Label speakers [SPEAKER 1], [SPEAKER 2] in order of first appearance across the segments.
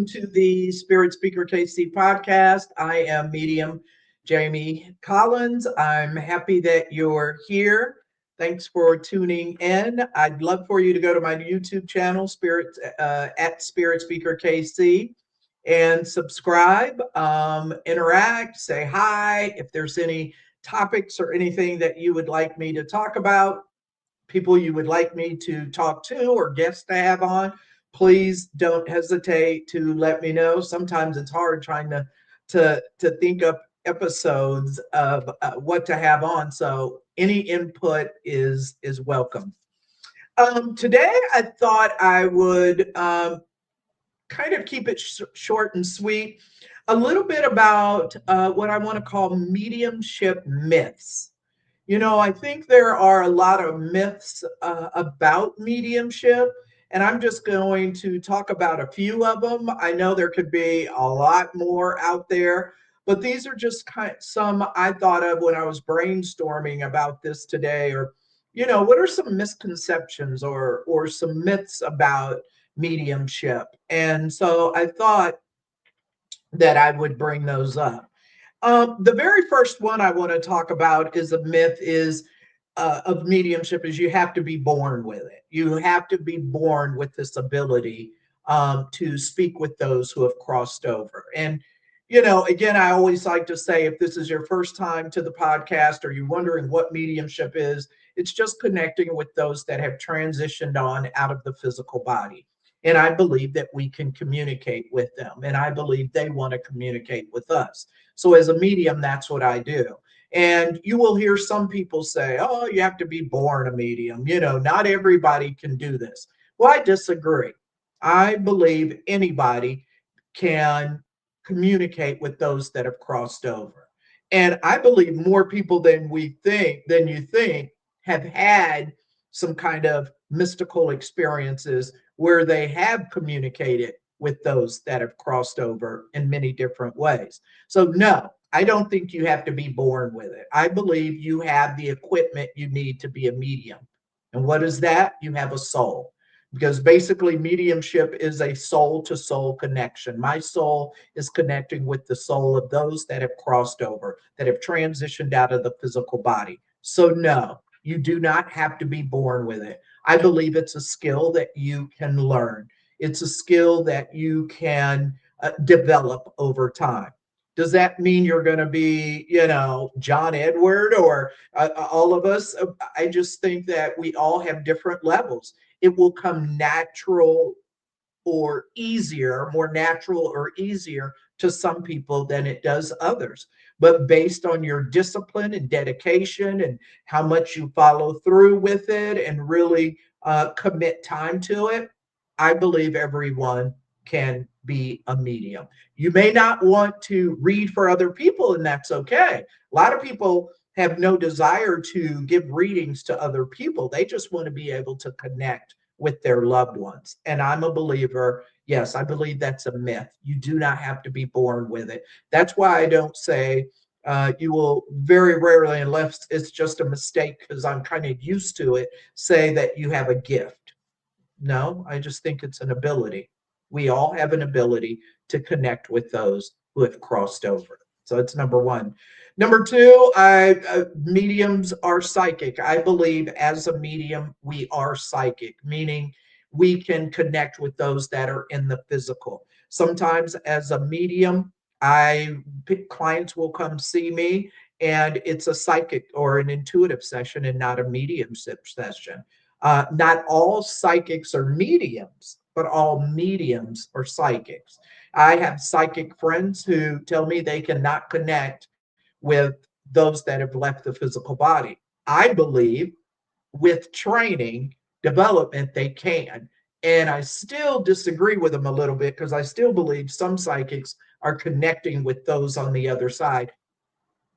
[SPEAKER 1] welcome to the Spirit Speaker KC podcast. I am medium Jamie Collins. I'm happy that you're here. Thanks for tuning in. I'd love for you to go to my YouTube channel, at Spirit Speaker KC, and subscribe, interact, say hi. If there's any topics or anything that you would like me to talk about, people you would like me to talk to or guests to have on, please don't hesitate to let me know. Sometimes it's hard trying to think up episodes of what to have on, so any input is welcome. Today I thought I would kind of keep it short and sweet, a little bit about what I want to call mediumship myths. You know, I think there are a lot of myths about mediumship, and I'm just going to talk about a few of them. I know there could be a lot more out there, but these are just some I thought of when I was brainstorming about this today. Or, you know, what are some misconceptions or some myths about mediumship? And so I thought that I would bring those up. The very first one I want to talk about is a myth of mediumship is you have to be born with it. You have to be born with this ability to speak with those who have crossed over. And, you know, again, I always like to say, if this is your first time to the podcast or you're wondering what mediumship is, it's just connecting with those that have transitioned on out of the physical body. And I believe that we can communicate with them. And I believe they want to communicate with us. So as a medium, that's what I do. And you will hear some people say, oh, you have to be born a medium. You know, not everybody can do this. Well, I disagree. I believe anybody can communicate with those that have crossed over. And I believe more people than you think, have had some kind of mystical experiences where they have communicated with those that have crossed over in many different ways. So no, I don't think you have to be born with it. I believe you have the equipment you need to be a medium. And what is that? You have a soul. Because basically mediumship is a soul to soul connection. My soul is connecting with the soul of those that have crossed over, that have transitioned out of the physical body. So no, you do not have to be born with it. I believe it's a skill that you can learn. It's a skill that you can develop over time. Does that mean you're going to be, you know, John Edward or all of us? I just think that we all have different levels. It will come natural or easier, more natural or easier to some people than it does others. But based on your discipline and dedication and how much you follow through with it and really commit time to it, I believe everyone can be a medium. You may not want to read for other people, and that's okay. A lot of people have no desire to give readings to other people. They just want to be able to connect with their loved ones. And I'm a believer. Yes, I believe that's a myth. You do not have to be born with it. That's why I don't say you will very rarely, unless it's just a mistake because I'm kind of used to it, say that you have a gift. No, I just think it's an ability. We all have an ability to connect with those who have crossed over. So it's number one. Number two, mediums are psychic. I believe as a medium, we are psychic, meaning we can connect with those that are in the physical. Sometimes as a medium, clients will come see me and it's a psychic or an intuitive session and not a mediumship session. Not all psychics are mediums, but all mediums are psychics. I have psychic friends who tell me they cannot connect with those that have left the physical body. I believe with training, development, they can. And I still disagree with them a little bit because I still believe some psychics are connecting with those on the other side,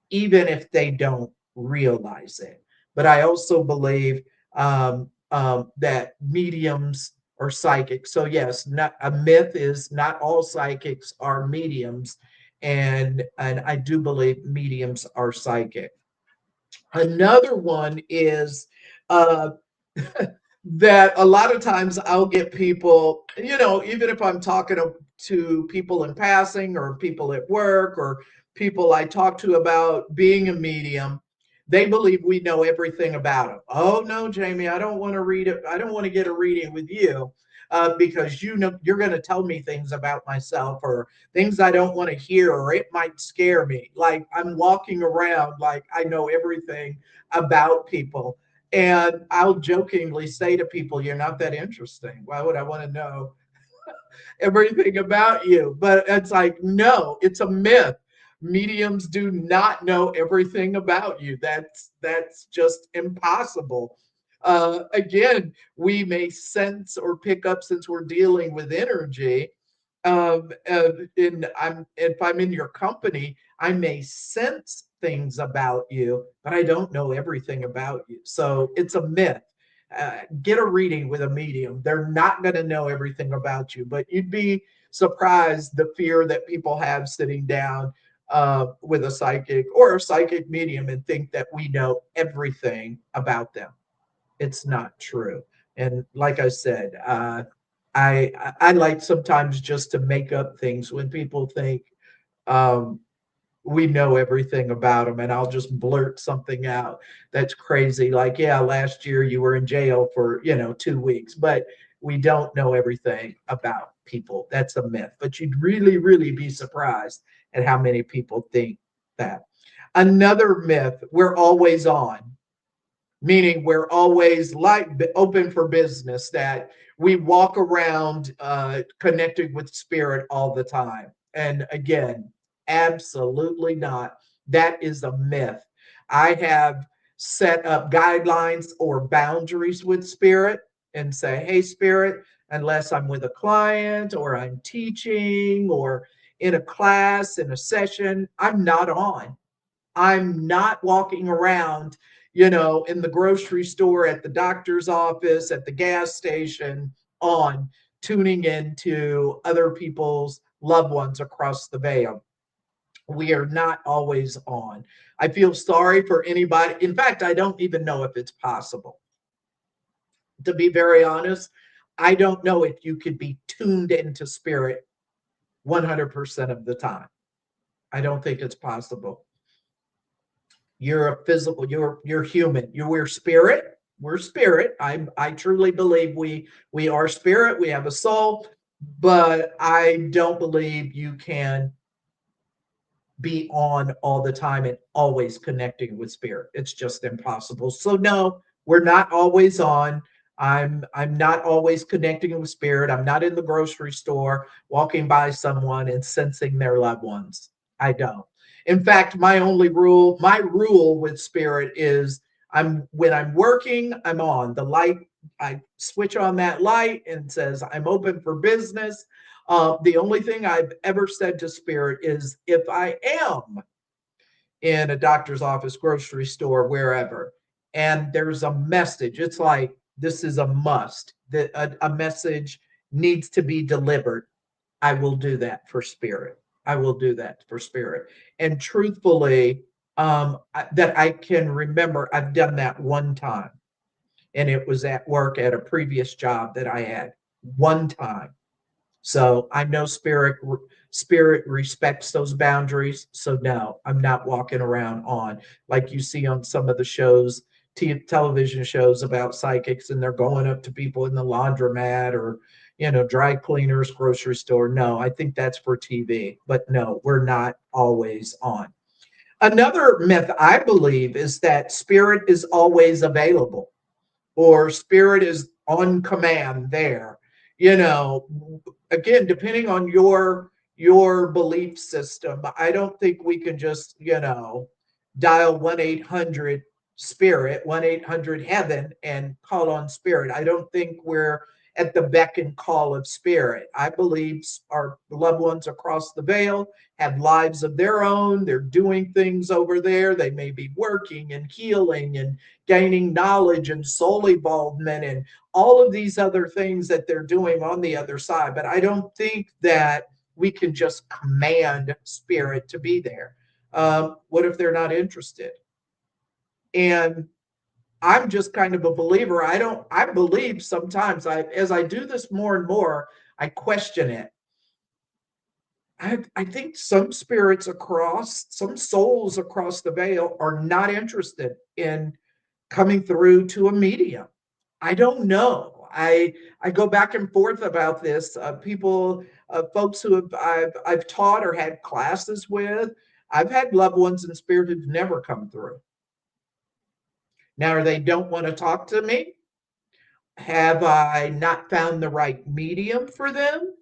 [SPEAKER 1] even if they don't realize it. But I also believe that mediums are psychic. So yes, not a myth is not all psychics are mediums, and I do believe mediums are psychic. Another one is uh, that a lot of times I'll get people, you know, even if I'm talking to people in passing or people at work or people I talk to about being a medium, they believe we know everything about them. Oh no, Jamie, I don't want to read it. I don't want to get a reading with you because you know you're going to tell me things about myself or things I don't want to hear, or it might scare me. Like I'm walking around like I know everything about people. And I'll jokingly say to people, "You're not that interesting. Why would I want to know everything about you?" But it's like, no, it's a myth. Mediums do not know everything about you. That's just impossible. Again, we may sense or pick up, since we're dealing with energy. If I'm in your company, I may sense things about you, but I don't know everything about you. So it's a myth. Get a reading with a medium. They're not going to know everything about you, but you'd be surprised the fear that people have sitting down with a psychic or a psychic medium and think that we know everything about them. It's not true. And like I said, I like sometimes just to make up things when people think um, we know everything about them, and I'll just blurt something out that's crazy, like, yeah, last year you were in jail for 2 weeks, but we don't know everything about people. That's a myth, but you'd really, really be surprised at how many people think that. Another myth: we're always on, meaning we're always like open for business, that we walk around connected with spirit all the time. And again, absolutely not. That is a myth. I have set up guidelines or boundaries with spirit and say, hey, spirit, unless I'm with a client or I'm teaching or in a class, in a session, I'm not on. I'm not walking around, in the grocery store, at the doctor's office, at the gas station, on tuning into other people's loved ones across the veil. We are not always on. I feel sorry for anybody. In fact, I don't even know if it's possible. To be very honest, I don't know if you could be tuned into spirit 100% of the time. I don't think it's possible. You're a physical, you're human. We're spirit. We're spirit. I truly believe we are spirit. We have a soul, but I don't believe you can be on all the time and always connecting with spirit. It's just impossible. So no, we're not always on. I'm not always connecting with spirit. I'm not in the grocery store walking by someone and sensing their loved ones. I don't. In fact, my rule with spirit is, when I'm working, I'm on the light. I switch on that light and says I'm open for business. The only thing I've ever said to spirit is, if I am in a doctor's office, grocery store, wherever, and there's a message, it's like, this is a must, that a message needs to be delivered. I will do that for spirit. I will do that for spirit. And truthfully, that I can remember, I've done that one time, and it was at work at a previous job that I had, one time. So I know spirit respects those boundaries. So no, I'm not walking around on, like you see on some of the shows, television shows about psychics, and they're going up to people in the laundromat or dry cleaners, grocery store. No, I think that's for TV. But no, we're not always on. Another myth I believe is that spirit is always available, or spirit is on command there. you know Again, depending on your belief system, I don't think we can just dial 1-800 spirit, 1-800 heaven, and call on spirit. I don't think we're at the beck and call of spirit. I believe our loved ones across the veil have lives of their own. They're doing things over there. They may be working and healing and gaining knowledge and soul involvement and all of these other things that they're doing on the other side. But I don't think that we can just command spirit to be there. What if they're not interested? And I'm just kind of a believer. I believe sometimes, as I do this more and more, I question it. I think some spirits across, some souls across the veil are not interested in coming through to a medium. I don't know. I go back and forth about this. People, folks who I've taught or had classes with, I've had loved ones in spirit who've never come through. Now, they don't want to talk to me. Have I not found the right medium for them?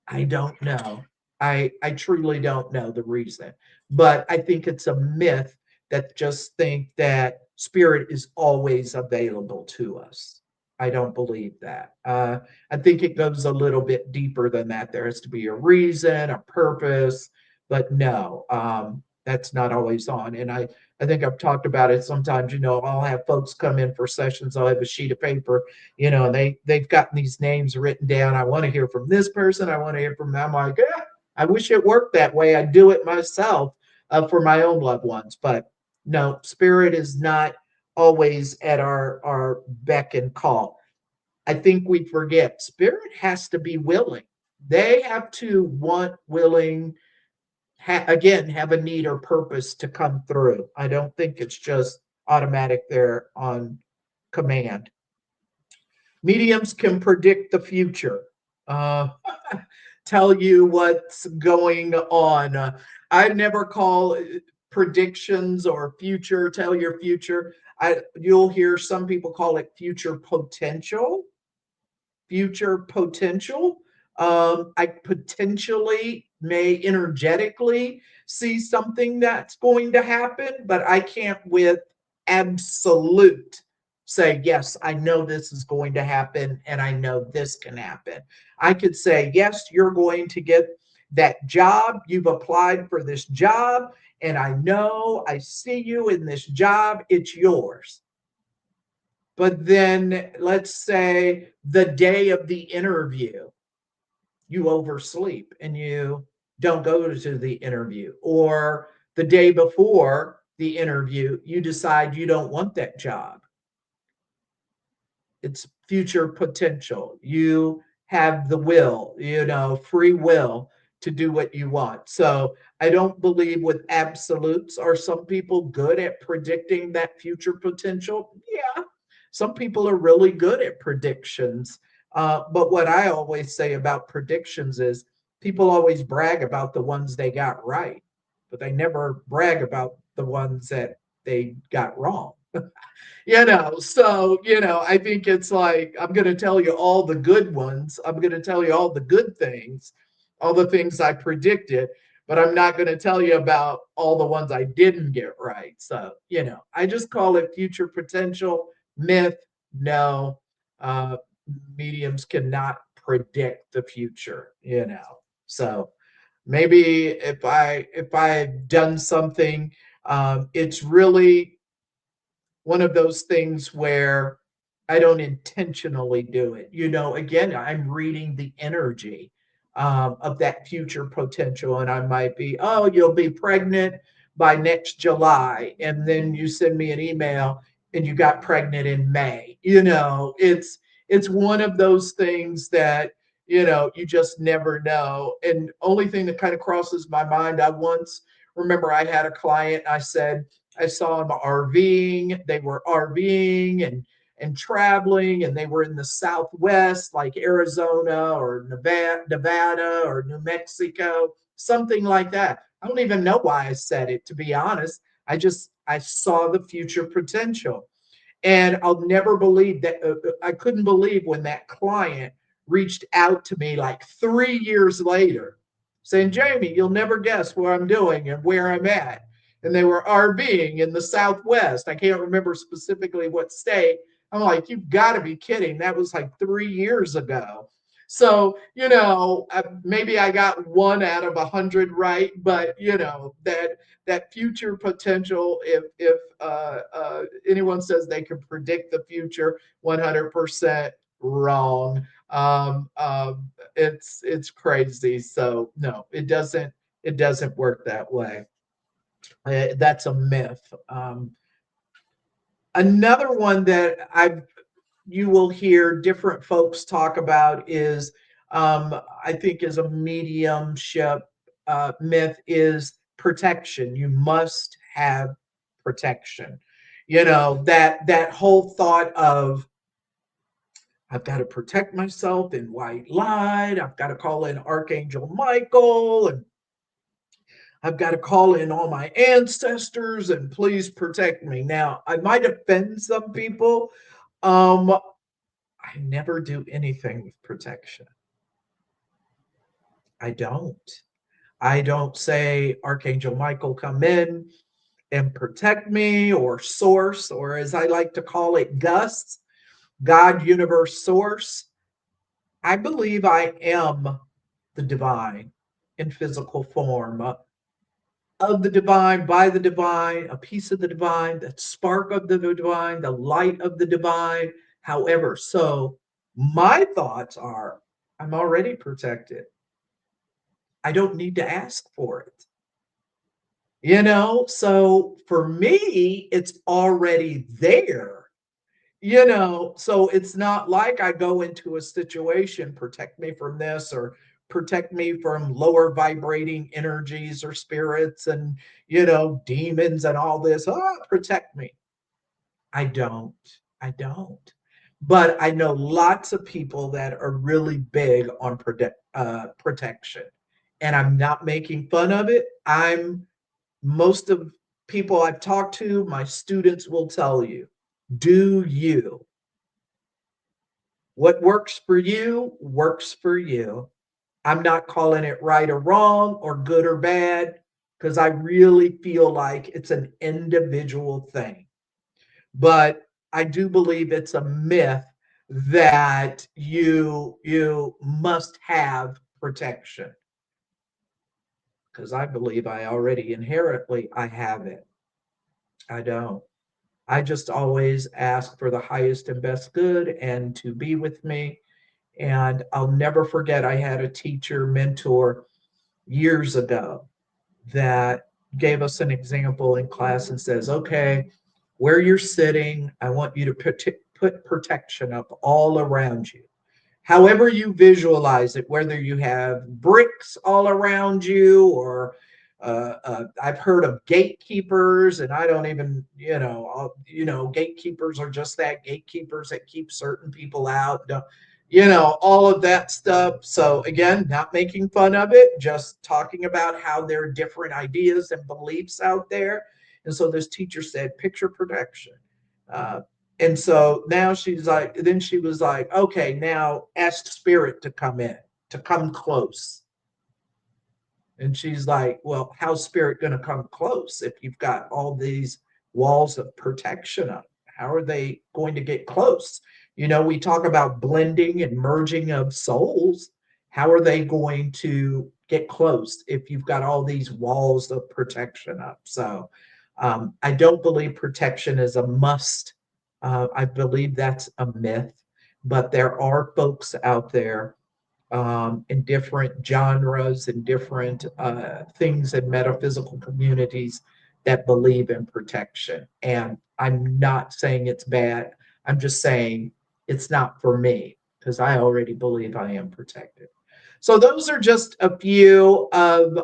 [SPEAKER 1] I don't know. I truly don't know the reason. But I think it's a myth that just think that spirit is always available to us. I don't believe that. I think it goes a little bit deeper than that. There has to be a reason, a purpose, but no, that's not always on. And I think I've talked about it sometimes. I'll have folks come in for sessions. I'll have a sheet of paper, and they've gotten these names written down. I want to hear from this person. I want to hear from them. I'm like, I wish it worked that way. I do it myself for my own loved ones, but no, spirit is not always at our beck and call. I think we forget spirit has to be willing. They have to want, willing, again, have a need or purpose to come through. I don't think it's just automatic there on command. Mediums can predict the future, uh, tell you what's going on. I never call predictions or future, tell your future. You'll hear some people call it future potential. I potentially may energetically see something that's going to happen, but I can't with absolute say, yes, I know this is going to happen and I know this can happen. I could say, yes, you're going to get that job. You've applied for this job, and I know I see you in this job. It's yours. But then let's say the day of the interview, you oversleep and you don't go to the interview, or the day before the interview, you decide you don't want that job. It's future potential. You have the will, free will to do what you want. So I don't believe with absolutes. Are some people good at predicting that future potential? Yeah, some people are really good at predictions. But what I always say about predictions is people always brag about the ones they got right, but they never brag about the ones that they got wrong. I think it's like, I'm going to tell you all the good ones. I'm going to tell you all the good things, all the things I predicted, but I'm not going to tell you about all the ones I didn't get right. So, I just call it future potential myth. No, uh, mediums cannot predict the future. So maybe if I've done something, it's really one of those things where I don't intentionally do it. Again, I'm reading the energy of that future potential, and I might be, oh, you'll be pregnant by next July, and then you send me an email and you got pregnant in May. It's one of those things that you just never know. And only thing that kind of crosses my mind, I once remember I had a client. I said, I saw them RVing. They were RVing and traveling, and they were in the Southwest, like Arizona or Nevada or New Mexico, something like that. I don't even know why I said it, to be honest. I saw the future potential. And I'll never believe that. I couldn't believe when that client reached out to me like 3 years later saying, Jamie, you'll never guess what I'm doing and where I'm at. And they were RVing in the Southwest. I can't remember specifically what state. I'm like, you've got to be kidding. That was like 3 years ago. So, maybe I got one out of 100 right, but that future potential, if anyone says they can predict the future, 100% wrong. It's crazy. So no, it doesn't work that way. That's a myth. Another one that you will hear different folks talk about is I think is a mediumship myth is protection. You must have protection. That whole thought of I've got to protect myself in white light. I've got to call in Archangel Michael, and I've got to call in all my ancestors and please protect me. Now, I might offend some people. Um, I never do anything with protection. I don't. I don't say, Archangel Michael, come in and protect me, or source, or as I like to call it, Gus, God, universe, source. I believe I am the divine in physical form, of the divine, by the divine, a piece of the divine, the spark of the divine, the light of the divine. However, so my thoughts are I'm already protected. I don't need to ask for it. So for me, it's already there. So it's not like I go into a situation, protect me from this, or protect me from lower vibrating energies or spirits and, demons and all this. Protect me. I don't. I don't. But I know lots of people that are really big on protection. And I'm not making fun of it. Most of people I've talked to, my students will tell you, do you. What works for you works for you. I'm not calling it right or wrong or good or bad because I really feel like it's an individual thing. But I do believe it's a myth that you must have protection, because I believe I already inherently I have it. I don't. I just always ask for the highest and best good and to be with me. And I'll never forget, I had a teacher, mentor years ago that gave us an example in class and says, okay, where you're sitting, I want you to put protection up all around you. However you visualize it, whether you have bricks all around you or I've heard of gatekeepers, and I don't even, gatekeepers are just that, gatekeepers that keep certain people out, all of that stuff. So again, not making fun of it, just talking about how there are different ideas and beliefs out there. And so this teacher said, picture protection. Uh, and so now then she was like, okay, now ask spirit to come in, to come close. And she's like, well, how's spirit going to come close if you've got all these walls of protection up? How are they going to get close? We talk about blending and merging of souls. How are they going to get close if you've got all these walls of protection up? So I don't believe protection is a must. I believe that's a myth, but there are folks out there in different genres and different things in metaphysical communities that believe in protection. And I'm not saying it's bad. I'm just saying it's not for me because I already believe I am protected. So those are just a few of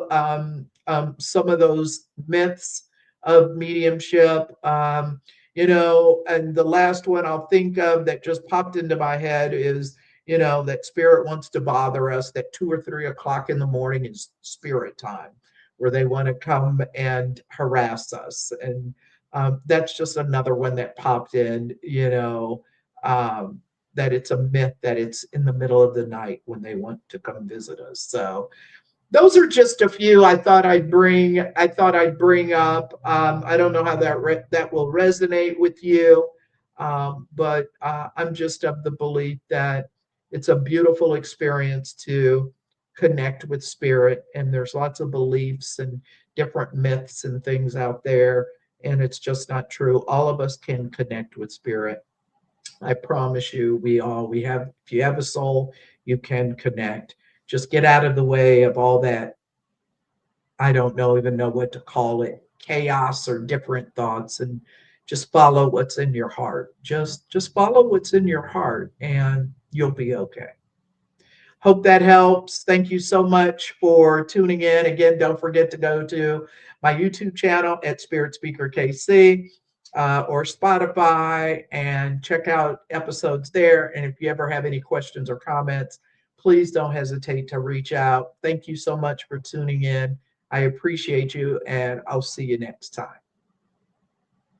[SPEAKER 1] some of those myths of mediumship. And the last one I'll think of that just popped into my head is, that spirit wants to bother us, that 2 or 3 o'clock in the morning is spirit time, where they want to come and harass us. And that's just another one that popped in, that it's a myth that it's in the middle of the night when they want to come visit us. So those are just a few I thought I'd bring up. I don't know how that will resonate with you, but I'm just of the belief that it's a beautiful experience to connect with spirit, and there's lots of beliefs and different myths and things out there, and it's just not true. All of us can connect with spirit. I promise you, we have, if you have a soul, you can connect. Just get out of the way of all that, I don't even know what to call it, chaos or different thoughts, and just follow what's in your heart. Just follow what's in your heart and you'll be okay. Hope that helps. Thank you so much for tuning in. Again, don't forget to go to my YouTube channel at Spirit Speaker KC or Spotify and check out episodes there. And if you ever have any questions or comments, please don't hesitate to reach out. Thank you so much for tuning in. I appreciate you, and I'll see you next time.